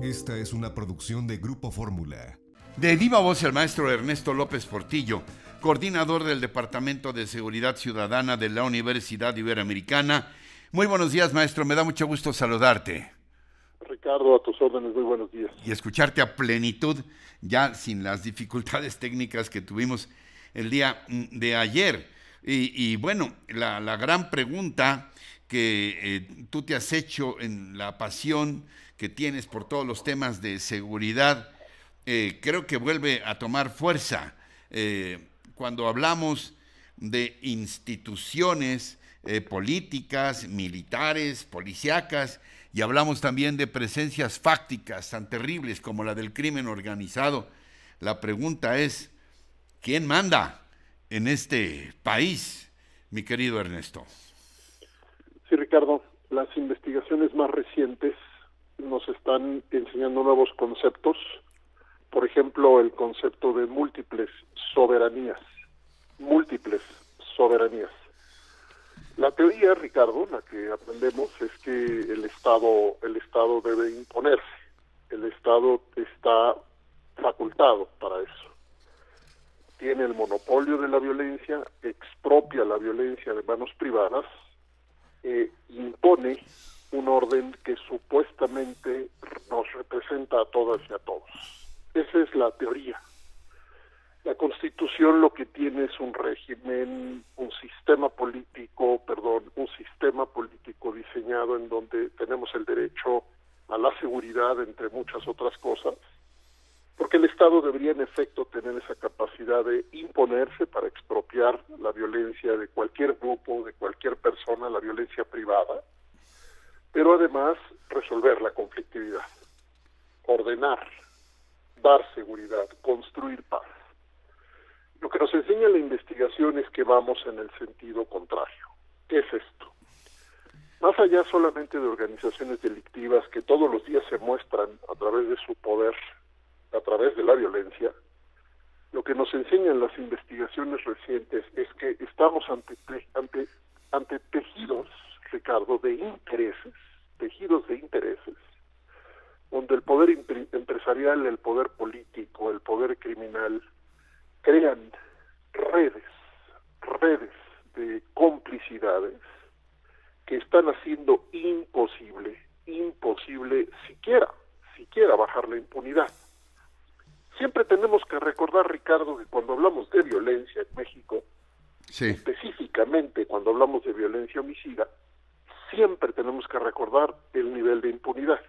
Esta es una producción de Grupo Fórmula. De viva voz el maestro Ernesto López Portillo, coordinador del Departamento de Seguridad Ciudadana de la Universidad Iberoamericana. Muy buenos días, maestro, me da mucho gusto saludarte. Ricardo, a tus órdenes, muy buenos días. Y escucharte a plenitud, ya sin las dificultades técnicas que tuvimos el día de ayer. Y bueno, la gran pregunta que tú te has hecho en la pasión que tienes por todos los temas de seguridad, creo que vuelve a tomar fuerza. Cuando hablamos de instituciones políticas, militares, policíacas, y hablamos también de presencias fácticas tan terribles como la del crimen organizado, la pregunta es, ¿quién manda en este país, mi querido Ernesto? Sí, Ricardo, las investigaciones más recientes nos están enseñando nuevos conceptos. Por ejemplo, el concepto de múltiples soberanías. Múltiples soberanías. La teoría, Ricardo, la que aprendemos es que el Estado debe imponerse. El Estado está facultado para eso. Tiene el monopolio de la violencia, expropia la violencia de manos privadas, impone un orden que supuestamente nos representa a todas y a todos. Esa es la teoría. La Constitución lo que tiene es un régimen, un sistema político diseñado en donde tenemos el derecho a la seguridad, entre muchas otras cosas, porque el Estado debería en efecto tener esa capacidad de imponerse para expropiar la violencia de cualquier grupo, de cualquier persona, la violencia privada, pero además resolver la conflictividad, ordenar, dar seguridad, construir paz. Lo que nos enseña la investigación es que vamos en el sentido contrario. ¿Qué es esto? Más allá solamente de organizaciones delictivas que todos los días se muestran a través de su poder, a través de la violencia, lo que nos enseñan las investigaciones recientes es que estamos ante tejidos, Ricardo, de intereses, donde el poder empresarial, el poder político, el poder criminal, crean redes de complicidades que están haciendo imposible siquiera bajar la impunidad. Siempre tenemos que recordar, Ricardo, que cuando hablamos de violencia en México, sí, específicamente cuando hablamos de violencia homicida, siempre tenemos que recordar el nivel de impunidad.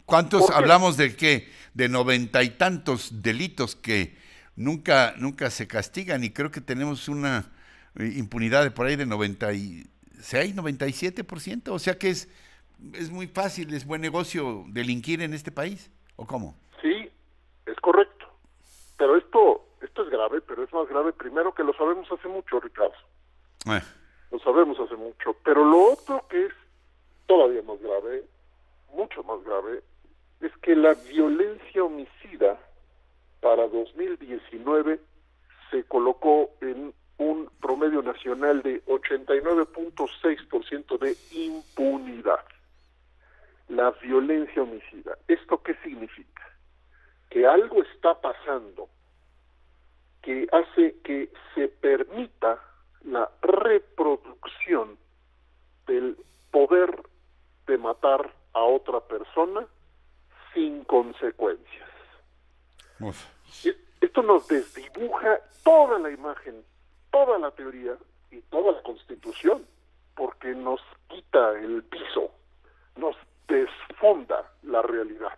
¿Cuántos hablamos de qué? De 90 y tantos delitos que nunca se castigan, y creo que tenemos una impunidad de por ahí de 96, 97%, o sea que es muy fácil, es buen negocio delinquir en este país, ¿o cómo? Sí, es correcto, pero esto es grave, pero es más grave primero que lo sabemos hace mucho, Ricardo. Lo sabemos hace mucho, pero lo otro que es todavía más grave, mucho más grave, es que la violencia homicida para 2019 se colocó en un promedio nacional de 89.6% de impunidad. La violencia homicida. ¿Esto qué significa? Que algo está pasando que hace que se permita la reproducción del poder de matar a otra persona sin consecuencias. Esto nos desdibuja toda la imagen, toda la teoría y toda la Constitución, porque nos quita el piso, nos desfonda la realidad.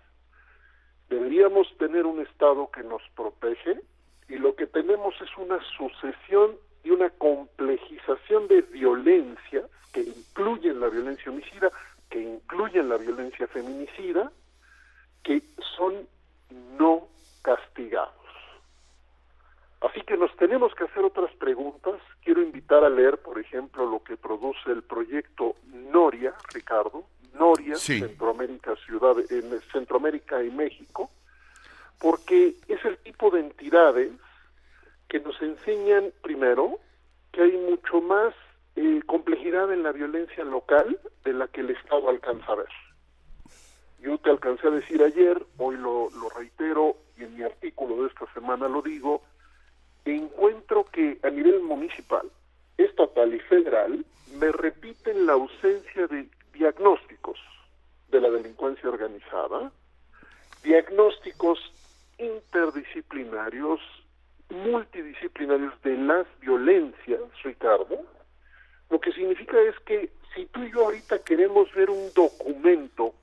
Deberíamos tener un Estado que nos protege, y lo que tenemos es una sucesión y una complejización de violencia que incluyen la violencia homicida, que incluyen la violencia feminicida, que son no castigados. Así que nos tenemos que hacer otras preguntas. Quiero invitar a leer, por ejemplo, lo que produce el proyecto Noria, Ricardo, Noria, sí. Centroamérica y México, porque es el tipo de entidades que nos enseñan, primero, que hay mucho más complejidad en la violencia local de la que el Estado alcanza a ver. Yo te alcancé a decir ayer, hoy lo reitero y en mi artículo de esta semana lo digo, encuentro que a nivel municipal, estatal y federal me repiten la ausencia de diagnósticos de la delincuencia organizada, diagnósticos interdisciplinarios, multidisciplinarios de las violencias, Ricardo. Lo que significa es que si tú y yo ahorita queremos ver un documento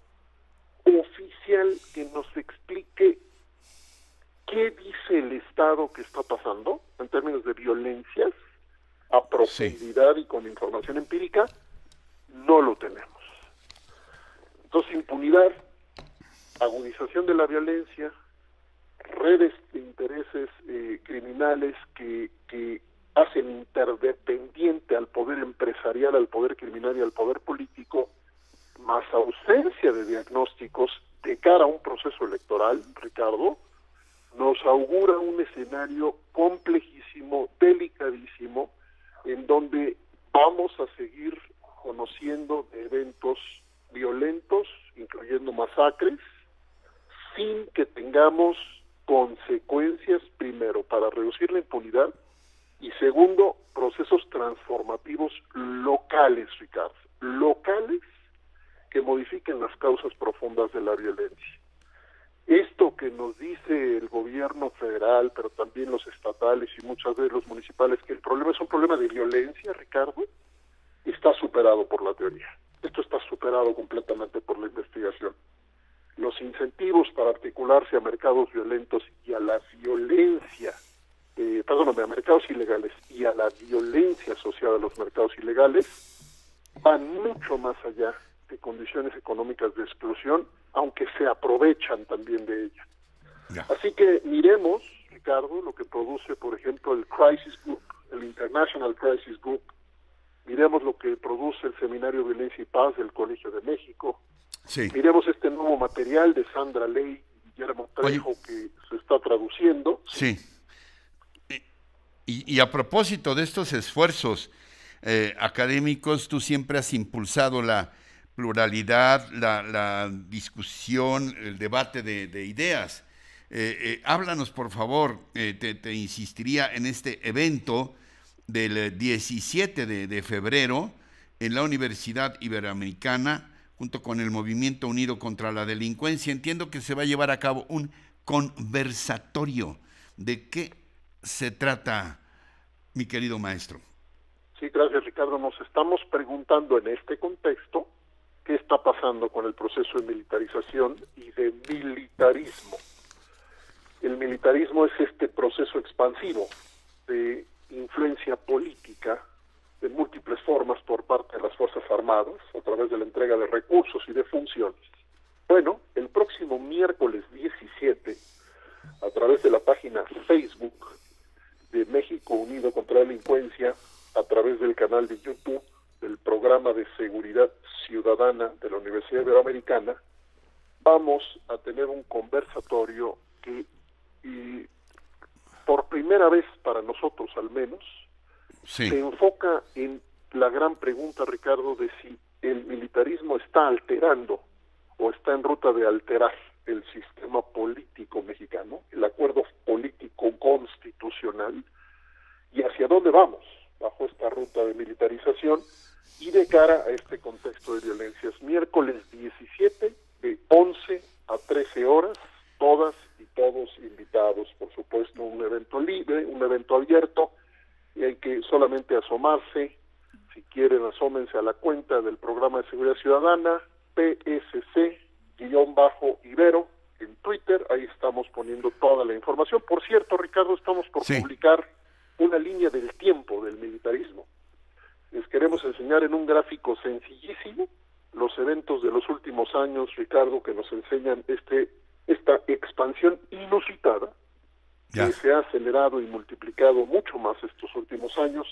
oficial que nos explique qué dice el Estado que está pasando en términos de violencias a profundidad y con información empírica, no lo tenemos. Entonces, impunidad, agudización de la violencia, redes de intereses criminales que hacen interdependiente al poder empresarial, al poder criminal y al poder político, más ausencia de diagnósticos de cara a un proceso electoral, Ricardo, nos augura un escenario complejísimo, delicadísimo, en donde vamos a seguir conociendo de eventos violentos, incluyendo masacres, sin que tengamos consecuencias, primero, para reducir la impunidad, y segundo, procesos transformativos locales, Ricardo, locales que modifiquen las causas profundas de la violencia. Esto que nos dice el gobierno federal, pero también los estatales y muchas veces los municipales, que el problema es un problema de violencia, Ricardo, está superado por la teoría. Esto está superado completamente por la investigación. Los incentivos para articularse a mercados violentos y a la violencia, a mercados ilegales y a la violencia asociada a los mercados ilegales, van mucho más allá de condiciones económicas de exclusión, aunque se aprovechan también de ella. Yeah. Así que miremos, Ricardo, lo que produce, por ejemplo, el Crisis Group, el International Crisis Group, miremos lo que produce el Seminario Violencia y Paz del Colegio de México, miremos este nuevo material de Sandra Ley y Guillermo Trejo que se está traduciendo. Sí. Y a propósito de estos esfuerzos académicos, tú siempre has impulsado la pluralidad, la discusión, el debate de ideas. Háblanos, por favor, te insistiría en este evento del 17 de febrero en la Universidad Iberoamericana, junto con el Movimiento Unido contra la Delincuencia. Entiendo que se va a llevar a cabo un conversatorio. ¿De qué se trata, mi querido maestro? Sí, gracias, Ricardo. Nos estamos preguntando en este contexto qué está pasando con el proceso de militarización y de militarismo. El militarismo es este proceso expansivo de influencia política de múltiples formas por parte de las Fuerzas Armadas a través de la entrega de recursos y de funciones. Bueno, el próximo miércoles 17, a través de la página Facebook de México Unido contra la Delincuencia, a través del canal de YouTube del Programa de Seguridad Ciudadana de la Universidad Iberoamericana, vamos a tener un conversatorio que, por primera vez para nosotros al menos, se enfoca en la gran pregunta, Ricardo, de si el militarismo está alterando o está en ruta de alterar el sistema político mexicano, el acuerdo político constitucional, y hacia dónde vamos bajo esta ruta de militarización y de cara a este contexto de violencias. Miércoles 17 de 11 a 13 horas, todas y todos invitados, por supuesto, un evento libre, un evento abierto, y hay que solamente asomarse. Si quieren, asómense a la cuenta del Programa de Seguridad Ciudadana, PSC-Ibero, en Twitter. Ahí estamos poniendo toda la información. Por cierto, Ricardo, estamos por publicar una línea del tiempo del militarismo. Les queremos enseñar en un gráfico sencillísimo los eventos de los últimos años, Ricardo, que nos enseñan esta expansión inusitada que se ha acelerado y multiplicado mucho más estos últimos años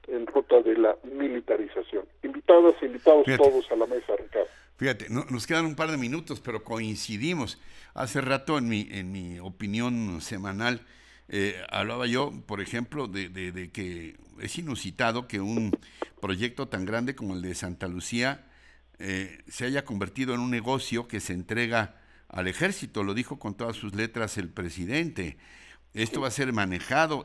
en ruta de la militarización. Invitadas e invitados todos a la mesa, Ricardo. Fíjate, nos quedan un par de minutos, pero coincidimos. Hace rato en mi opinión semanal hablaba yo, por ejemplo, de que es inusitado que un proyecto tan grande como el de Santa Lucía se haya convertido en un negocio que se entrega al ejército, lo dijo con todas sus letras el presidente. Esto va a ser manejado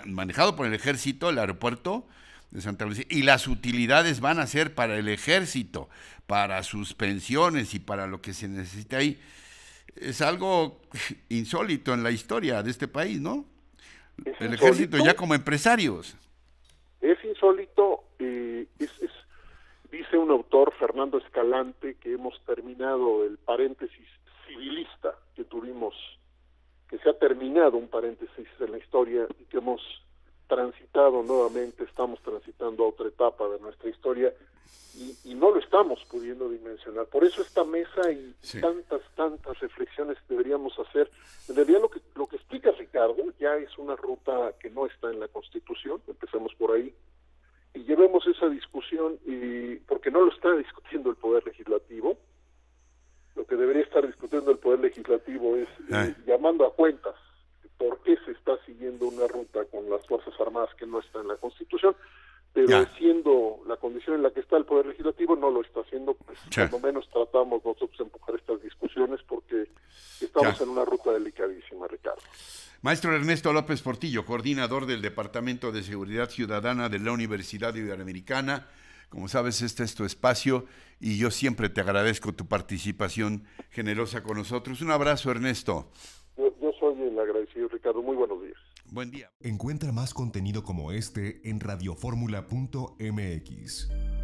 manejado por el ejército, el aeropuerto de Santa Lucía, y las utilidades van a ser para el ejército, para sus pensiones y para lo que se necesita ahí. Es algo insólito en la historia de este país, ¿no? El ejército ya como empresarios. Es insólito, dice un autor, Fernando Escalante, que hemos terminado el paréntesis civilista que tuvimos, que se ha terminado un paréntesis en la historia y que hemos transitado nuevamente, estamos transitando a otra etapa de nuestra historia y no lo estamos pudiendo dimensionar. Por eso esta mesa y tantas reflexiones deberíamos hacer. En realidad lo que explica Ricardo ya es una ruta que no está en la Constitución, empecemos por ahí, y llevemos esa discusión, porque no lo está discutiendo el Poder Legislativo. Lo que debería estar discutiendo el Poder Legislativo es llamando a cuentas por qué se está siguiendo una ruta con las Fuerzas Armadas que no está en la Constitución, pero siendo la condición en la que está el Poder Legislativo no lo está haciendo, pues cuando menos tratamos nosotros de empujar estas discusiones porque estamos en una ruta delicadísima, Ricardo. Maestro Ernesto López Portillo, coordinador del Departamento de Seguridad Ciudadana de la Universidad Iberoamericana. Como sabes, este es tu espacio y yo siempre te agradezco tu participación generosa con nosotros. Un abrazo, Ernesto. Yo soy el agradecido, Ricardo. Muy buenos días. Buen día. Encuentra más contenido como este en radioformula.mx.